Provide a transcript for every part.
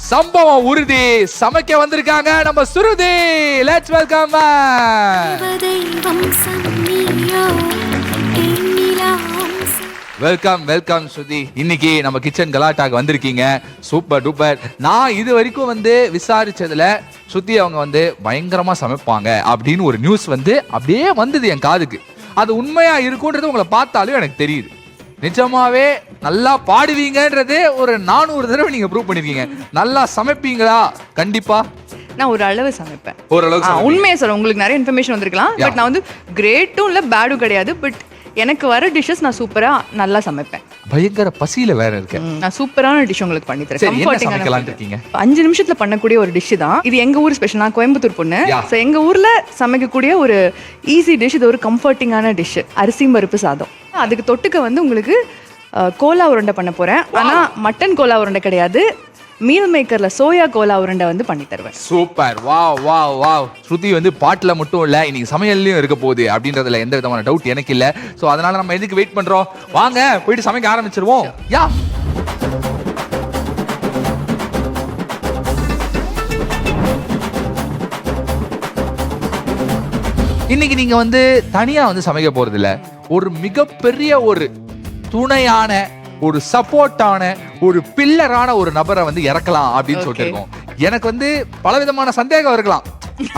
சம்பவம் உறுதி சமைக்க வந்திருக்காங்க நம்ம Shruti. Let's welcome. Welcome welcome Shruti. இன்னைக்கு நம்ம கிச்சன் கலாட்டாக்கு வந்திருக்கீங்க. Super duper. நான் இது வரைக்கும் வந்து விசாரிச்சதுல ஸ்ருதி அவங்க வந்து பயங்கரமா சமைப்பாங்க அப்படின்னு ஒரு நியூஸ் வந்து அப்படியே வந்தது என் காதுக்கு. அது உண்மையா இருக்கும்ன்றது உங்களை பார்த்தாலும் எனக்கு தெரியுது. நிஜமாவே நல்லா பாடுவீங்கன்றது ஒரு 400 தடவை நீங்க ப்ரூவ் பண்ணிருக்கீங்க. நல்லா சமைப்பீங்களா? கண்டிப்பா நான் ஒரு அளவு சமைப்பேன். ஓரளவுக்கு உண்மையை சொல்ல உங்களுக்கு நிறைய இன்ஃபர்மேஷன் வந்திருக்கலாம். பட் நான் வந்து கிரேட்டும் இல்ல பேடும் கிடையாது. பட் எனக்கு வர டிஷ்ஷஸ் நான் சூப்பரா நல்லா சமைப்பேன். பயங்கர பசியில வேற இருக்கேன். நான் சூப்பரான டிஷ் உங்களுக்கு பண்ணி தரேன். கம்ஃபர்ட்டிங்கான இருக்கீங்க. 5 நிமிஷத்துல பண்ணக்கூடிய ஒரு டிஷ் தான் இது. எங்க ஊர் ஸ்பெஷல். நான் கோயம்புத்தூர் பொண்ணு. ஸோ எங்க ஊர்ல சமைக்கக்கூடிய ஒரு ஈஸி டிஷ். இது ஒரு கம்ஃபர்ட்டிங்கான டிஷ். அரிசி பருப்பு சாதம். அதுக்கு தொட்டுக்க வந்து உங்களுக்கு கோலா உருண்டை பண்ண போறேன். ஆனா மட்டன் கோலா உருண்டை கிடையாது. மீல் மேக்கர்ல சோயா கோலா உருண்டை வந்து பண்ணி தருவேன். Super. Wow wow wow. Shruti வந்து பாட்டுல மட்டும் இல்ல, இன்னைக்கு சமையல்லையும் இருக்க போகுது அப்படின்றதுல எந்த விதமான டவுட் எனக்கு இல்ல. சோ அதனால நம்ம எதுக்கு வெயிட் பண்றோம்? வாங்க போயிட்டு சமைக்க ஆரம்பிச்சிருவோம். யா இன்னைக்கு நீங்க வந்து தனியா வந்து சமைக்க போறது இல்ல. ஒரு மிகப்பெரிய ஒரு துணையான ஒரு சப்போர்ட்டான ஒரு பில்லரான ஒரு நபரை வந்து இறக்கலாம் அப்படின்னு சொல்லிட்டு இருக்கோம். எனக்கு வந்து பலவிதமான சந்தேகம் இருக்கலாம்.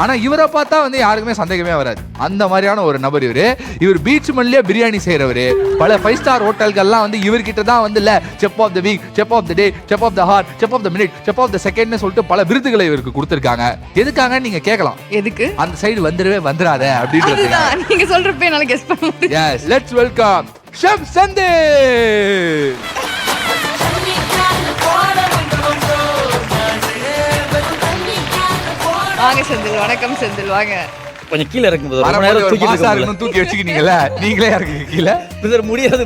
ஆனா இவரை பார்த்தா வந்து யாருக்குமே சந்தேகமே வராது. அந்த மாதிரியான ஒரு நபர் இவர் பீச் மண்ணிலே பிரியாணி செய்யறவரு. பல 5 ஸ்டார் ஹோட்டல்கள்லாம் வந்து இவர்கிட்ட தான் வந்து இல்ல chef of the week, chef of the day, chef of the hour, chef of the minute, chef of the செகண்ட்னு சொல்லிட்டு பல விருதுகளை இவருக்கு கொடுத்திருக்காங்க. எதுக்காக நீங்க கேட்கலாம். எதுக்கு அந்த சைடு வந்துராத அப்படின்றது நீங்க சொல்றப்ப என்னால கெஸ் பண்ண முடியும். Yes, let's welcome chef Senthil. வாங்க செந்தில். வணக்கம் செந்தில். வாங்க கொஞ்சம் கீழே இறக்கும் போது தூக்கி வச்சுக்கிட்டீங்கல்ல, நீங்களே இறக்குங்க கீழே. முடியாது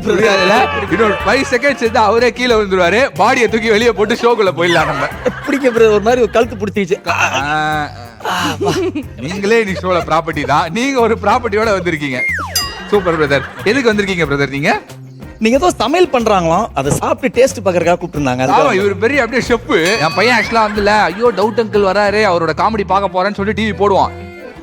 இன்னொரு 5 செகண்ட்ஸ் இருந்தா அவரே கீழே வந்துருவாரு. பாடியை தூக்கி வெளியே போட்டு ஷோக்குள்ள போயிடலாம். நம்ம பிடிக்க ஒரு மாதிரி கழுத்து பிடிச்சிச்சு. நீங்களே நீ ஷோல ப்ராப்பர்ட்டி தான். நீங்க ஒரு ப்ராப்பர்ட்டியோட வந்திருக்கீங்க. Super brother. எதுக்கு வந்திருக்கீங்க பிரதர்? நீங்க ஏதோ சமையல் பண்றாங்களாம், அதை சாப்பிட்டு டேஸ்ட் பாக்குறதுக்காக கூப்பிட்டுருந்தாங்க. இவர் பெரிய அப்படியே ஷெஃப். என் பையன் ஆக்சுவலா வந்து ஐயோ டவுட் அங்கிள் வராரு, அவரோட காமெடி பார்க்க போறேன்னு சொல்லி டிவி போடுவான்.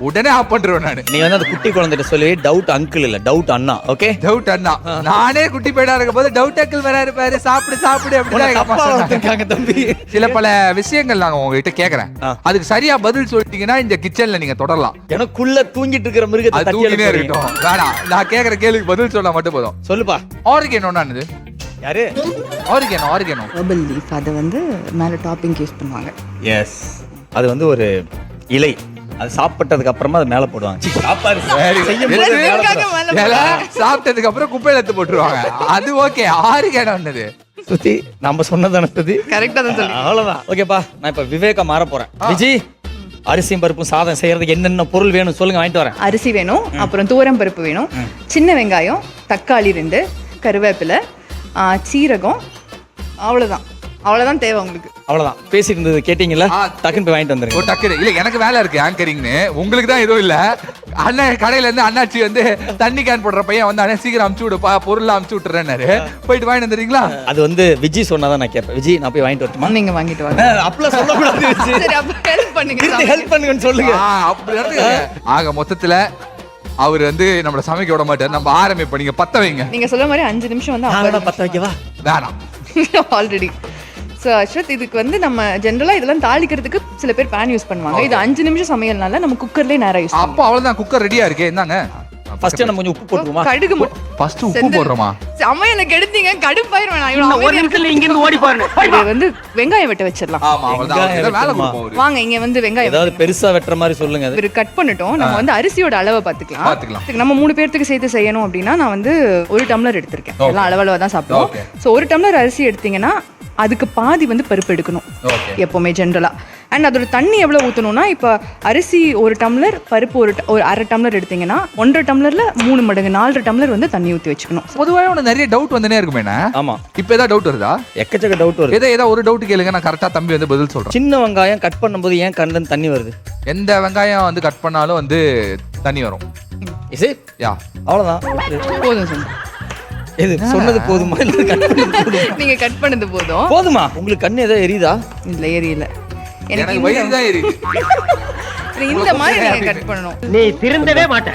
உடனே ஆஃப் பண்றேன் நானு. நீ வந்து அந்த குட்டி குழந்தைகிட்ட சொல்லி டவுட் அங்கிள் இல்ல டவுட் அண்ணா. ஓகே, டவுட் அண்ணா. நானே குட்டி பையனா இருக்கும் போது டவுட் அங்கிள் வராரு பாரு, சாப்பிடு அப்படிதான் தம்பி. சில பல விஷயங்கள் நாங்க உங்ககிட்ட கேக்குறேன். அதுக்கு சரியா பதில் சொல்லிட்டீங்கன்னா இந்த கிச்சன்ல நீங்க தொடரலாம். எனக்குள்ள தூங்கிட்டு இருக்கிற மிருகத்தை தூங்கினே இருக்கட்டும். வேணாம், நான் கேக்குற கேள்விக்கு பதில் சொல்ல மட்டும் போதும். சொல்லுப்பா. ஆரிகேனோன்னு யாரு? ஆரிகேனோ. Herbal leaf. அது வந்து மேல டாப்பிங் யூஸ் பண்ணுவாங்க. எஸ், அது வந்து ஒரு இலை. அது சாப்பிட்டதுக்கு அப்புறமா அது மேல போடுவாங்க. சாப்பிட்டதுக்கு அப்புறம் குப்பையில எடுத்து போட்டுருவாங்க. அது ஓகே. ஆரிகேனோன்னது சுத்தி நம்ம சொன்னதான சுத்தி கரெக்டா தான் சொல்லி. அவ்வளவுதான். ஓகேப்பா, நான் இப்ப விவேகா மாற போறேன். விஜி, அரிசியும் பருப்பும் சாதம் செய்யறதுக்கு என்னென்ன பொருள் வேணும் சொல்லுங்க, வாங்கிட்டு வரேன். அரிசி வேணும், அப்புறம் தூரம் பருப்பு வேணும், சின்ன வெங்காயம், தக்காளி 2, கருவேப்பிலை, சீரகம். அவ்வளவுதான் தேவை உங்களுக்கு. அவ்வளவுதான். பேசிட்டு இருந்தது கேட்டீங்கல்ல, டக்குன்னு போய் வாங்கிட்டு வந்துருங்க. டக்குனு இல்ல, எனக்கு வேலை இருக்கு ஆங்கரிங்னு. உங்களுக்கு தான் எதுவும் இல்ல. அண்ணன் கடையில இருந்து அண்ணாச்சி வந்து தண்ணி கேன் போடுற பையன் வந்து அண்ணன் சீக்கிரம் அமுச்சு விடுப்பா, பொருள் அமுச்சு விட்டுறேன்னாரு. போயிட்டு வாங்கிட்டு வந்துறீங்களா? அது வந்து விஜி சொன்னாதான் நான் கேட்பேன். விஜி, நான் போய் வாங்கிட்டு வரட்டுமா? நீங்க வாங்கிட்டு வாங்க. அப்பலாம் சொல்லக்கூடாது. சரி, அப்ப ஹெல்ப் பண்ணுங்க. ஹெல்ப் பண்ணுங்கன்னு சொல்லுங்க. அப்படி ஆக மொத்தத்துல அவர் வந்து நம்மள சமைக்க விட மாட்டார். நம்ம ஆரம்பிப்போம். நீங்க பத்த வைங்க. நீங்க சொல்ற மாதிரி 5 நிமிஷம் வந்து பத்த வைக்கவா? வேணாம். ஆல்ரெடி. ஸோ அஸ்வத், இதுக்கு வந்து நம்ம ஜென்ரலா இதெல்லாம் தாளிக்கிறதுக்கு சில பேர் பேன் யூஸ் பண்ணுவாங்க. இது 5 நிமிஷம் சமையல்னால நம்ம குக்கர்லயே நேரா யூஸ். அப்போ அவ்வளவுதான், குக்கர் ரெடியா இருக்கு. என்னங்க ஃபர்ஸ்ட் நம்ம கொஞ்சம் உப்பு போட்டுருமா? கடுகு ஃபர்ஸ்ட் உப்பு போடுறோமா? சமையல் கெடுத்தீங்க, கடுப்பாயிருவேன். இன்னும் ஒரு நிமிஷத்துல இங்க இருந்து ஓடி பாருங்க. இது வந்து வெங்காயம் வெட்ட வச்சிரலாம். ஆமா, அவ்வளவுதான். இத வேலை கொடுப்போம். வாங்க, இங்க வந்து வெங்காயம் ஏதாவது பெருசா வெட்டற மாதிரி சொல்லுங்க. இது கட் பண்ணிட்டோம். நம்ம வந்து அரிசியோட அளவை பாத்துக்கலாம். நம்ம 3 பேருக்கு சேர்த்து செய்யணும் அப்படின்னா நான் வந்து 1 டம்ளர் எடுத்திருக்கேன். எல்லாம் அளவா தான் சாப்பிடுவோம். சோ 1 டம்ளர் அரிசி எடுத்தீங்கன்னா அதுக்கு பாதி வந்து பருப்பு எடுக்கணும் எப்பவுமே ஜென்ரலா. அண்ட் அதோட தண்ணி எவ்வளவு ஊற்றணும்னா, இப்போ அரிசி 1 டம்ளர், பருப்பு ஒரு 1/2 டம்ளர் எடுத்தீங்கன்னா 1.5 டம்ளர்ல 3 மடங்கு 4 டம்ளர் வந்து தண்ணி ஊற்றி வச்சுக்கணும். பொதுவாக உனக்கு நிறைய டவுட் வந்துனே இருக்குமேண்ணா. ஆமா, இப்போ ஏதாவது டவுட் வருதா? எக்கச்சக்க டவுட் வருது. ஏதாவது ஒரு டவுட் கேளுங்க, நான் கரெக்டாக தம்பி வந்து பதில் சொல்கிறேன். சின்ன வெங்காயம் கட் பண்ணும்போது ஏன் கண்ணில் தண்ணி வருது? எந்த வெங்காயம் வந்து கட் பண்ணாலும் வந்து தண்ணி வரும். யா, அவ்வளோதான். போதும் சார். எது சொன்னது போதுமா இல்ல கட் பண்ணது போதுமா? நீங்க கட் பண்ணது போதும். போதுமா? உங்களுக்கு கண்ணு ஏதோ எரியுதா? இல்ல எரியல. எனக்கு வயிறு தான் இருக்கு. இந்த மாதிரி நீங்க கட் பண்ணணும். நீ திருந்தவே மாட்ட.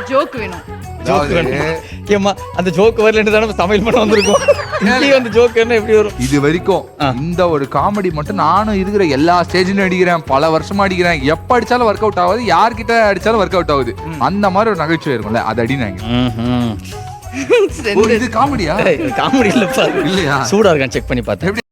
ஜோக் வேணும். ஜோக் வேணும். ஏம்மா அந்த ஜோக் வரலன்னு தானே சமையல் பண்ண வந்திருக்கோம். இங்கே வந்து ஜோக் என்ன எப்படி வரும்? இது வரைக்கும் இந்த ஒரு காமெடி மட்டும் நானும் இருக்கிற எல்லா ஸ்டேஜ்லயும் அடிக்கிறேன், பல வருஷமா அடிக்கிறேன். எப்ப அடிச்சாலும் ஒர்க் அவுட் ஆகுது, யார்கிட்ட அடிச்சாலும் ஒர்க் அவுட் ஆகுது. அந்த மாதிரி ஒரு நகைச்சுவை இருக்கும்ல, அது அடினாங்க. செந்து. இது காமெடியா? காமெடி இல்லப்பா. இல்லையா? சூடா இருக்கான்னு செக் பண்ணி பார்த்தேன்.